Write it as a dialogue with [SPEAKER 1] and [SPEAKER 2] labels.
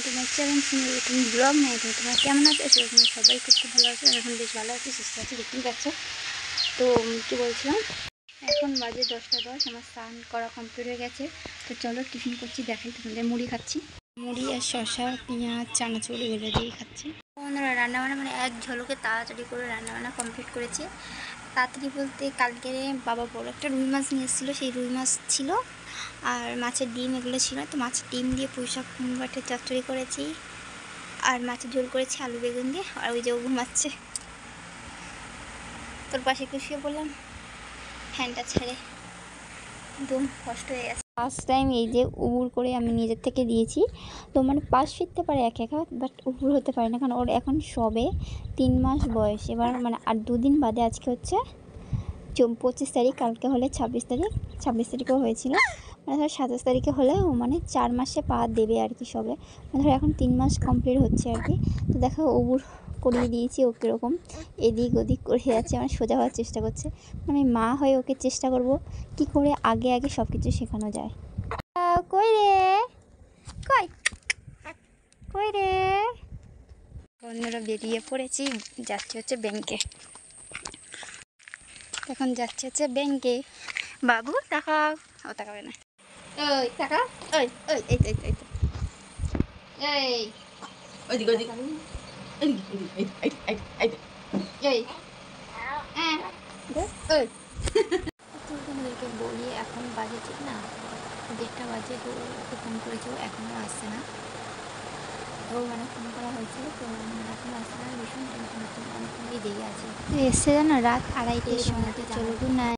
[SPEAKER 1] তোমার চ্যালেঞ্জ নিয়ে তুমি ব্লগ নিয়ে তোমার কেমন আছে সেরকম সবাই খুব ভালো আছে। এখন বেশ ভালো আছি, সুস্থ আছি, দেখতেই পাচ্ছ। তো কী বলছিলাম, এখন বাজে 10টা 10, আমার স্নান করা কমপ্লিট হয়ে গেছে। তো চলো টিফিন করছি, দেখাই তোমাদের। মুড়ি খাচ্ছি, মুড়ি আর শসা পেঁয়াজ চানাচুর এগুলো দিয়েই খাচ্ছি। বন্ধুরা রান্নাবান্না মানে এক ঝলকে তাড়াতাড়ি করে রান্নাবান্না কমপ্লিট করেছি। তাড়াতাড়ি বলতে কালকে বাবা বড় একটা রুই মাছ নিয়ে এসেছিলো, সেই রুই মাছ ছিল আর মাছের ডিম এগুলো ছিল। তো মাছের ডিম দিয়ে পুঁইশাক বাটের চচ্চড়ি করেছি আর মাছের ঝোল করেছি আলু বেগুন দিয়ে। আর ওই যে ও ঘুমাচ্ছে, তোর পাশে একটু শুয়ে পড়লাম ফ্যানটা ছেড়ে, একদম কষ্ট হয়ে গেছে। ফার্স্ট টাইম এই যে উবুর করে আমি নিজের থেকে দিয়েছি। তো মানে পাশ ফিরতে পারে একা বাট উবুর হতে পারে না, কারণ ওর এখন সবে 3 মাস বয়স। এবার মানে আর 2 দিন বাদে, আজকে হচ্ছে 25 তারিখ, কালকে হলে 26 তারিখ, 26 তারিখেও হয়েছিল, মানে ধরো 27 তারিখে হলে ও মানে 4 মাসে পা দেবে আর কি সবে, মানে ধরো এখন 3 মাস কমপ্লিট হচ্ছে আর কি। তো দেখো উবুর করিয়ে দিয়েছি, ও কীরকম এদিক ওদিক করে যাচ্ছে, মানে সোজা হওয়ার চেষ্টা করছে। আমি মা হয়ে ওকে চেষ্টা করব কি করে আগে আগে সব কিছু শেখানো যায়। কই রে, কই কই রে। বন্ধুরা বেরিয়ে পড়েছি, যাচ্ছি হচ্ছে ব্যাংকে। এখন যাচ্ছে হচ্ছে ব্যাংকে। বাবু তাকাও, ও তাকাবে না। ওই তাকা, ওই ওই এই তো এই তো এই ওইদিকে ওইদিকে এই তোমাদেরকে বলি, এখন বাজে ঠিক না 1:30 বাজে। তো ওকে ফোন করেছি, ও এখনও আসছে না। ও মানে ফোন করা হয়েছিল, তো এখনও আসছে না, ভীষণ টেনশন হচ্ছে, অনেকক্ষণ দিয়ে আছে। এসছে জানো রাত 2:30টার সময়। তো চলো গুড নাইট।